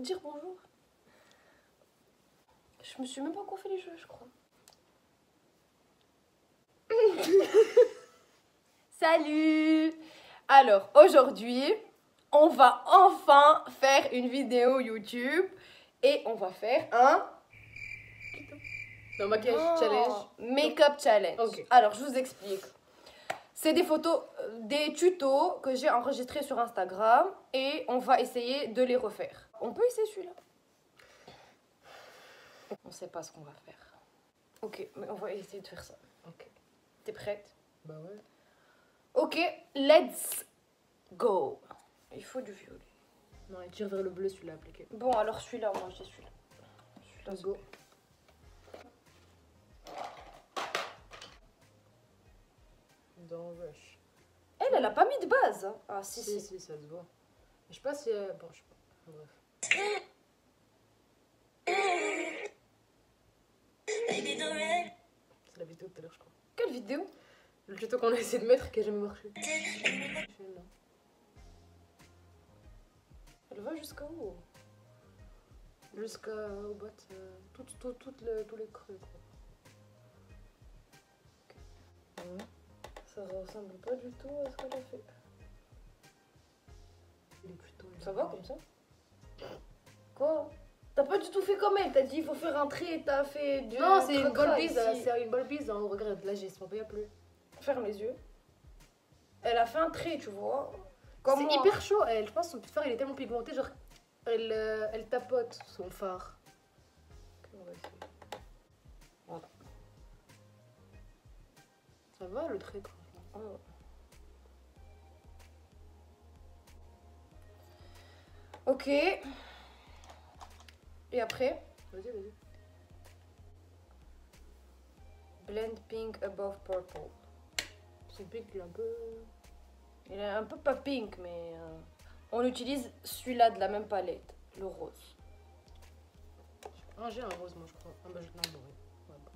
dire bonjour. Je me suis même pas coiffé les cheveux, je crois. Salut! Alors, aujourd'hui, on va enfin faire une vidéo YouTube et on va faire un... Non, maquillage challenge. Make-up challenge. Ok. Alors, je vous explique. C'est des photos, des tutos que j'ai enregistrés sur Instagram et on va essayer de les refaire. On peut essayer celui-là? On sait pas ce qu'on va faire. Ok, mais on va essayer de faire ça. Ok. T'es prête? Bah ouais. Ok, let's go. Il faut du violet. Non, il tire vers le bleu, celui-là appliqué. Bon, alors celui-là, moi je dis celui-là. Celui-là, Let's go. Dans Rush. Elle a pas mis de base. Hein. Ah, si, Si, si. ça se voit. Je sais pas si. Bon, je sais pas. Bref. C'est la vidéo de tout à l'heure, je crois. Quelle vidéo? Le tuto qu'on a essayé de mettre qui a jamais marché. Non. Elle va jusqu'à où? Jusqu'au bas, tous les creux, quoi. Okay. Ça ressemble pas du tout à ce qu'elle a fait. Ça va comme ça? Quoi? T'as pas du tout fait comme elle, t'as dit il faut faire un trait, t'as fait du... Non, c'est une cracra bonne bise, ici. c'est une bonne bise, on regrette. Là, j'ai son pas plus. Ferme les yeux. Elle a fait un trait, tu vois. C'est Comme moi. hyper chaud, elle. Je pense que son petit fard il est tellement pigmenté, genre elle tapote son phare. Ok, on va essayer. Voilà. Ça va le trait, franchement. Oh. Ok. Et après, Vas-y, vas-y. blend pink above purple. Son pic il est un peu. Il est un peu pas pink, mais on utilise celui-là de la même palette, le rose. Ah, j'ai un rose, moi je crois. Ah, bah, non, bon, ouais. Ouais, bon.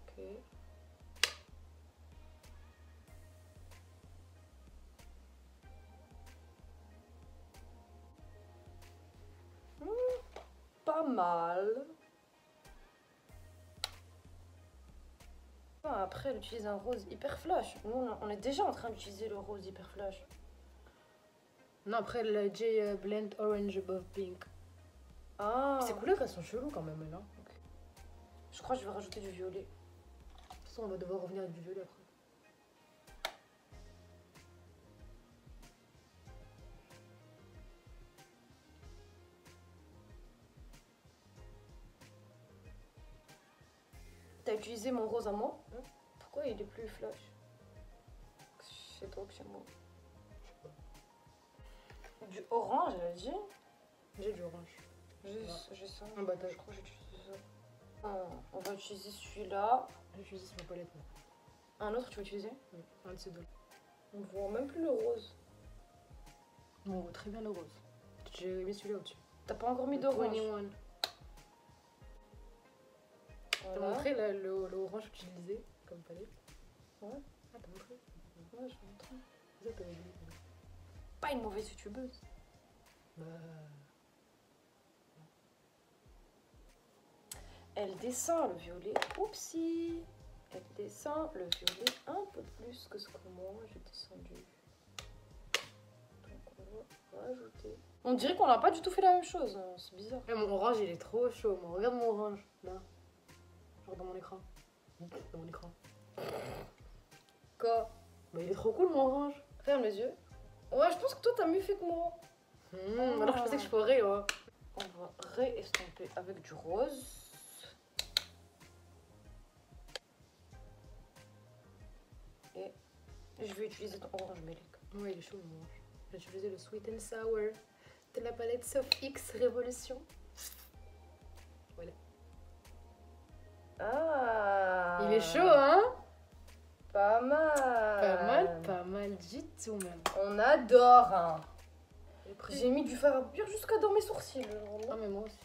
Ok. Pas mal. Après, elle utilise un rose hyper flash. Nous, on est déjà en train d'utiliser le rose hyper flash. Non, après, le J Blend Orange Above Pink. Ah. Ces couleurs, elles sont cheloues quand même, là. Je crois que je vais rajouter du violet. De toute façon, on va devoir revenir avec du violet après. T'as utilisé mon rose à moi? Pourquoi il est plus flash? C'est toi que c'est moi. Je sais pas. Du orange, elle a dit? J'ai du orange. J'ai ça. Ah, bah, Je crois que j'ai utilisé ça. Ah, on va utiliser celui-là. J'ai utilisé sur ma palette, moi. Un autre, tu vas utiliser? Oui, un de ces deux. On voit même plus le rose. On voit très bien le rose. J'ai mis celui-là au-dessus. T'as pas encore mis d'orange? 21. T'as Voilà. montré là, le orange utilisé comme palette? Ouais. Ah, t'as montré? Ouais, je vais montrer. Ça, t'avais dit. Pas une mauvaise youtubeuse. Bah. Elle descend le violet. Oupsie. Elle descend le violet un peu plus que ce que moi j'ai descendu. Donc on va rajouter. On dirait qu'on n'a pas du tout fait la même chose. Hein. C'est bizarre. Eh, mon orange il est trop chaud. Moi. Regarde mon orange là. Genre dans mon écran. Dans mon écran. Quoi? Bah, il est trop cool mon orange. Ferme les yeux. Ouais, je pense que toi t'as mieux fait que moi. Alors je pensais que je ferais. Hein. On va réestomper avec du rose. Et je vais utiliser ton orange Melek. Ouais, il est chaud mon orange. J'ai utilisé le Sweet and Sour de la palette Soft X Révolution. Voilà. Ah. Il est chaud, hein? Pas mal. Pas mal du tout même. On adore. Hein. J'ai mis du fard à paupières jusqu'à dans mes sourcils. Ah, mais moi aussi.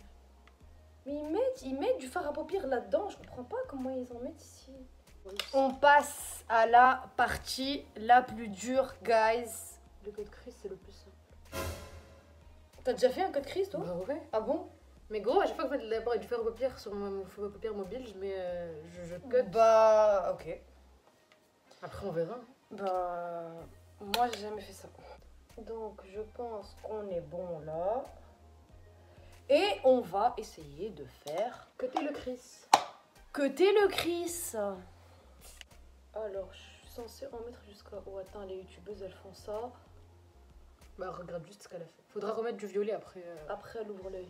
Mais ils mettent du fard à paupières là-dedans. Je comprends pas comment ils en mettent ici. On passe à la partie la plus dure, guys. Le code crease, c'est le plus simple. T'as déjà fait un code crise, toi? Bah ouais. Ah bon? Mais gros, à chaque fois que je mets du fer au papier sur mon feu à papier mobile, je mets. Je cut. Bah, ok. Après, on verra. Bah, moi, j'ai jamais fait ça. Donc, je pense qu'on est bon là. Et on va essayer de faire Côté le Chris. cutter le Chris. Alors, je suis censée en mettre jusqu'à... Oh, attends, les youtubeuses, elles font ça. Bah, regarde juste ce qu'elle a fait. Faudra remettre du violet après. Après, elle ouvre l'œil.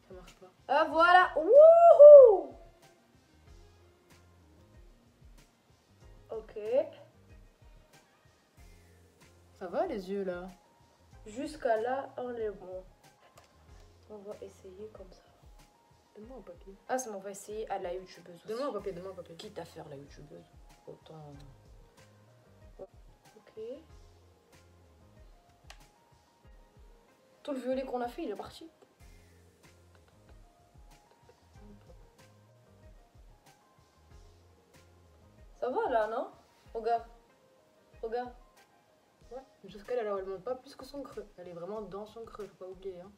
Ça marche pas. Ah, voilà. Wouhou! Ok. Ça va les yeux là? Jusqu'à là, on est bon. On va essayer comme ça. Donne-moi un papier. Ah, ça, on va essayer à la youtubeuse aussi. Donne-moi un papier, donne-moi un papier. Quitte à faire la youtubeuse, autant... Ok. Tout le violet qu'on a fait, il est parti. Ça va là, non? Regarde. Regarde. Ouais. Jusqu'à là, alors, elle monte pas plus que son creux. Elle est vraiment dans son creux, faut pas oublier. Hein.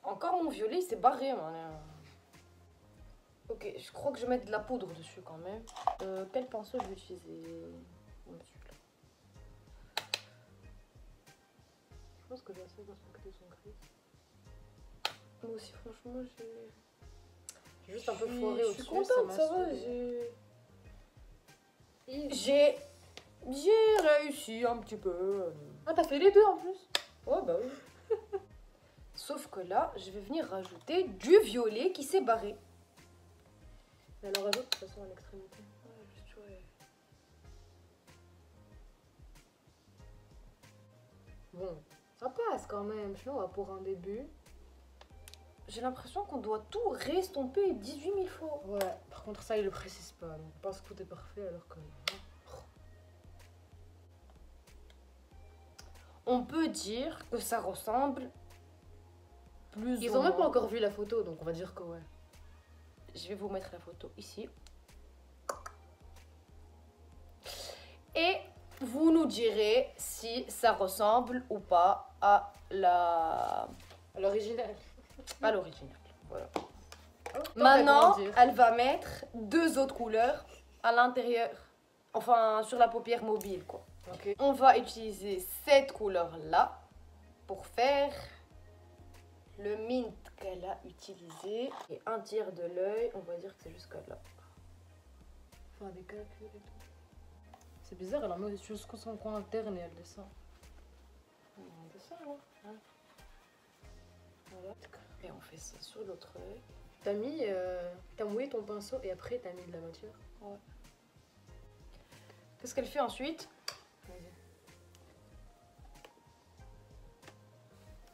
Encore mon violet, il s'est barré, man. Ok, je crois que je vais mettre de la poudre dessus quand même. Quel pinceau je vais utiliser? Celui-là. Je pense que j'ai assez respecté son creux. Moi aussi, franchement, j'ai... J'ai juste un peu foiré au-dessus. Je suis contente, ça va, j'ai réussi un petit peu. Ah, t'as fait les deux en plus? Ouais, bah oui. Sauf que là, je vais venir rajouter du violet qui s'est barré. Mais alors rajoute de toute façon à l'extrémité. Ouais, juste, ouais. Bon, ça passe quand même. Je vois pour un début. J'ai l'impression qu'on doit tout restomper 18 000 fois. Ouais, par contre ça il le précise pas. Donc on pense que tout est parfait alors que... On peut dire que ça ressemble plus Ils ou ont même moins. pas encore vu la photo, donc on va dire que ouais. Je vais vous mettre la photo ici. Et vous nous direz si ça ressemble ou pas à la... À l'original. à l'original. Voilà. Oh, Maintenant, grandir. elle va mettre deux autres couleurs à l'intérieur. Enfin, sur la paupière mobile, quoi. Ok. On va utiliser cette couleur-là pour faire le mint qu'elle a utilisé. Et un tiers de l'œil, on va dire que c'est jusqu'à là. Faire des calculs et tout. C'est bizarre, elle en met jusqu'au son coin interne et elle descend. On descend, hein. Voilà. Et on fait ça sur l'autre œil. T'as mis... t'as mouillé ton pinceau et après t'as mis de la matière. Ouais. Qu'est-ce qu'elle fait ensuite? Vas-y.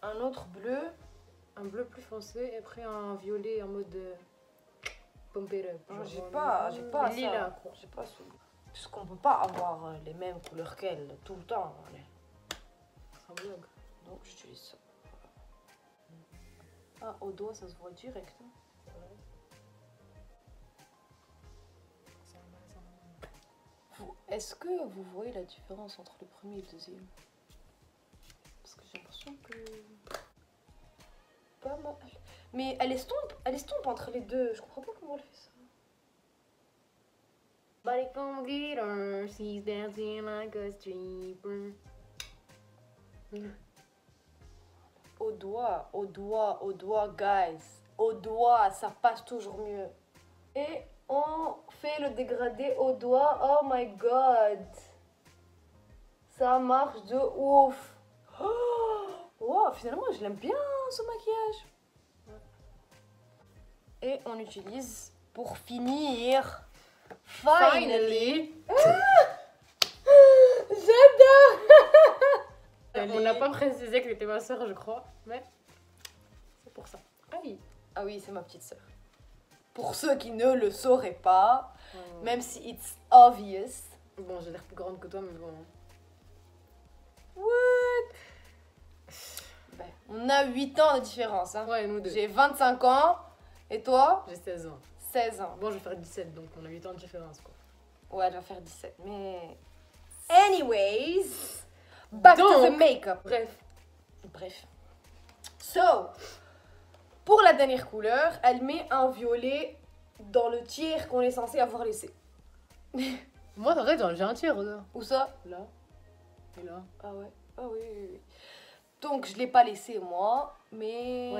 Un autre bleu. Un bleu plus foncé et après un violet en mode... pump it up. Ah, j'ai Genre, pas ça. lilas, quoi. J'ai pas ce... Parce qu'on peut pas avoir les mêmes couleurs qu'elle tout le temps. C'est un blague. Donc j'utilise ça. Ah, au doigt, ça se voit direct. Hein. Est-ce que vous voyez la différence entre le premier et le deuxième? Parce que j'ai l'impression que... Pas mal. Mais elle estompe entre les deux. Je comprends pas comment elle fait ça. Body from glitter, she's dancing like a stripper. Au doigt, au doigt, au doigt, guys. Au doigt, ça passe toujours mieux. Et on fait le dégradé au doigt. Oh my god. Ça marche de ouf. Oh, wow, finalement, je l'aime bien, ce maquillage. Et on utilise, pour finir, finally. J'adore. On n'a pas précisé que c'était ma soeur, je crois, mais c'est pour ça. Aïe. Ah oui, c'est ma petite sœur. Pour ceux qui ne le sauraient pas, même si it's obvious. Bon, j'ai l'air plus grande que toi, mais bon. What? Ben, on a 8 ans de différence. Hein. Ouais, nous deux. J'ai 25 ans. Et toi? J'ai 16 ans. 16 ans. Bon, je vais faire 17, donc on a 8 ans de différence, quoi. Ouais, elle va faire 17, mais... Anyways, back to the make-up. Bref. So, pour la dernière couleur, elle met un violet dans le tiers qu'on est censé avoir laissé. Moi, t'arrêtes, j'ai un tiers, regarde. Où ça? Là. Et là. Ah ouais. Ah oui. Donc, je l'ai pas laissé, moi, mais...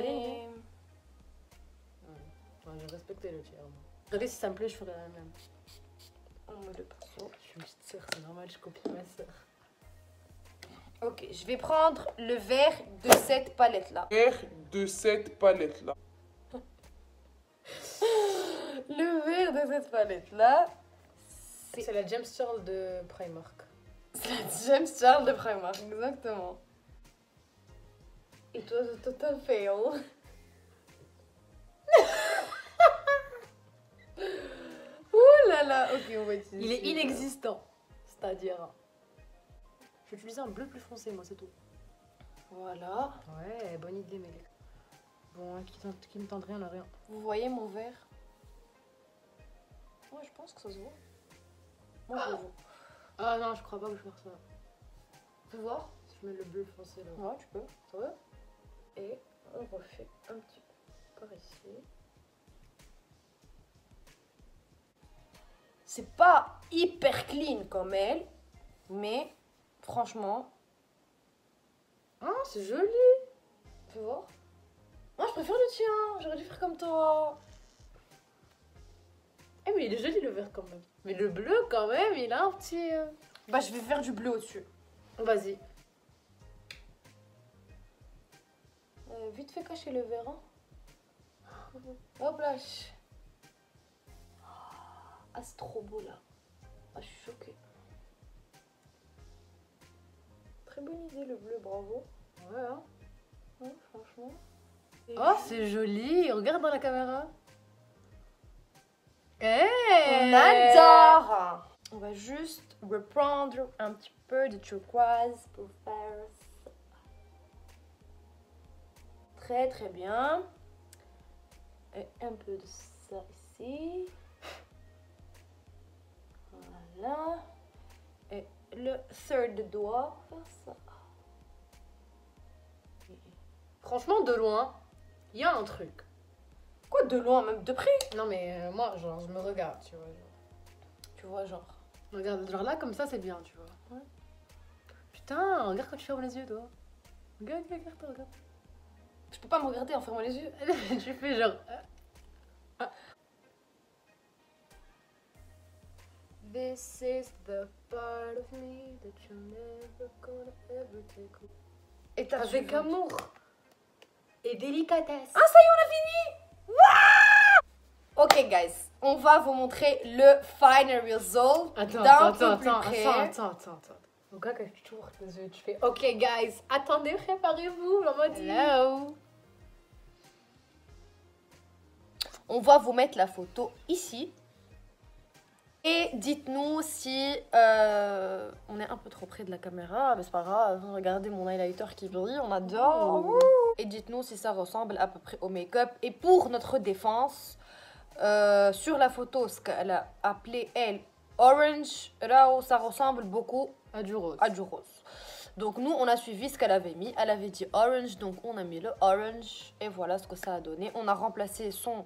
Ouais, j'ai respecté le tiers, moi. Regardez, si ça me plaît, je ferai la même. On met le pinceau. Je suis une petite sœur, c'est normal, je copie ma sœur. Ok, je vais prendre le vert de cette palette-là. Le vert de cette palette-là, C'est la James Charles de Primark. c'est la James Charles de Primark, exactement. It was a total fail. Ouh là là, ok, on va utiliser. Il est inexistant. C'est-à-dire... Je vais utiliser un bleu plus foncé, moi, c'est tout. Voilà. Ouais, bonne idée, mec. Bon, qui ne tente rien à rien. Vous voyez mon vert? Ouais, je pense que ça se voit. Moi, je le vois. Ah non, je crois pas que je vais faire ça. Tu peux voir? Si je mets le bleu foncé, là. Ouais, tu peux. Ça va? Et on refait un petit peu par ici. C'est pas hyper clean comme elle, mais franchement, Ah, c'est joli. tu peux voir? Moi, je préfère le tien. J'aurais dû faire comme toi. Eh, mais il est joli le vert quand même. Mais le bleu, quand même, il a un petit... Bah, je vais faire du bleu au-dessus. Vas-y. Vite fait cacher le vert, hein. Hop là. Ah, c'est trop beau là. Ah, je suis choquée. Très bonne idée le bleu, bravo. Ouais, hein. Ouais, franchement. Oh, c'est joli. Regarde dans la caméra. Eh, On adore. On va juste reprendre un petit peu de turquoise pour faire ça. Très très bien. Et un peu de ça ici. Voilà. Et le third doigt, faire ça. Franchement, de loin, il y a un truc. Quoi, de loin, même de près? Non, mais moi, genre, je me regarde, tu vois. Genre. Tu vois, genre. Regarde, genre là, comme ça, c'est bien, tu vois. Ouais. Putain, regarde quand tu fermes les yeux, toi. Regarde, regarde. Je peux pas me regarder en fermant les yeux. Tu fais genre... This is the part of me that you're never gonna ever take away. Et t'as Avec suivi. amour et délicatesse. Ah, ça y est, on a fini. Ok, guys, on va vous montrer le final result d'un peu plus près. Attends. Donc là, quand tu tournes les yeux, tu fais OK, guys, attendez, préparez-vous. Maman dit. Hello. On va vous mettre la photo ici. Et dites-nous si on est un peu trop près de la caméra, mais c'est pas grave, regardez mon highlighter qui brille, on adore. Ouh. Et dites-nous si ça ressemble à peu près au make-up. Et pour notre défense, sur la photo, ce qu'elle a appelé, elle, orange, là où ça ressemble beaucoup À du rose. à du rose. Donc nous, on a suivi ce qu'elle avait mis. Elle avait dit orange, donc on a mis le orange. Et voilà ce que ça a donné. On a remplacé son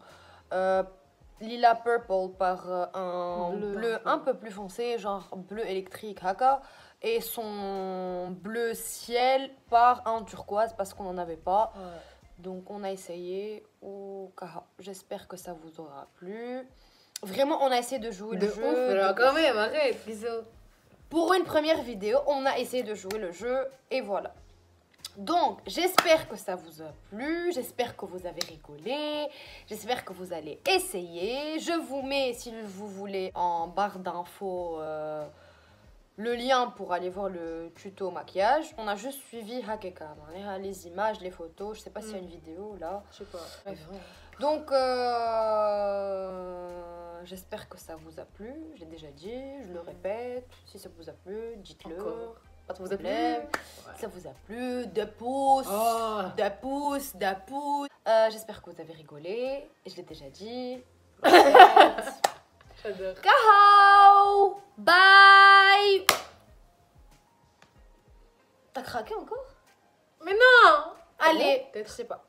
lila purple par un bleu un peu plus foncé, genre bleu électrique, haka. Et son bleu ciel par un turquoise parce qu'on n'en avait pas. Ouais. Donc on a essayé. J'espère que ça vous aura plu. Vraiment, on a essayé de jouer De le ouf, jeu. alors quand même, arrête, bisous. Pour une première vidéo, on a essayé de jouer le jeu et voilà. Donc, j'espère que ça vous a plu, j'espère que vous avez rigolé, j'espère que vous allez essayer. Je vous mets, si vous voulez, en barre d'infos, le lien pour aller voir le tuto maquillage. On a juste suivi Hakeka, les images, les photos, je sais pas s'il y a une vidéo là. Je sais pas. Bref. Donc, j'espère que ça vous a plu. J'ai déjà dit, je le répète. Si ça vous a plu, dites-le. Encore. Pas de Ça vous a plu? problème. Ouais. Si ça vous a plu, 2 pouces. Oh. 2 pouces, 2 pouces. J'espère que vous avez rigolé. Je l'ai déjà dit. Je le répète. J'adore. Ciao. Bye. T'as craqué encore? Mais non! Ah bon? Allez, Je sais pas.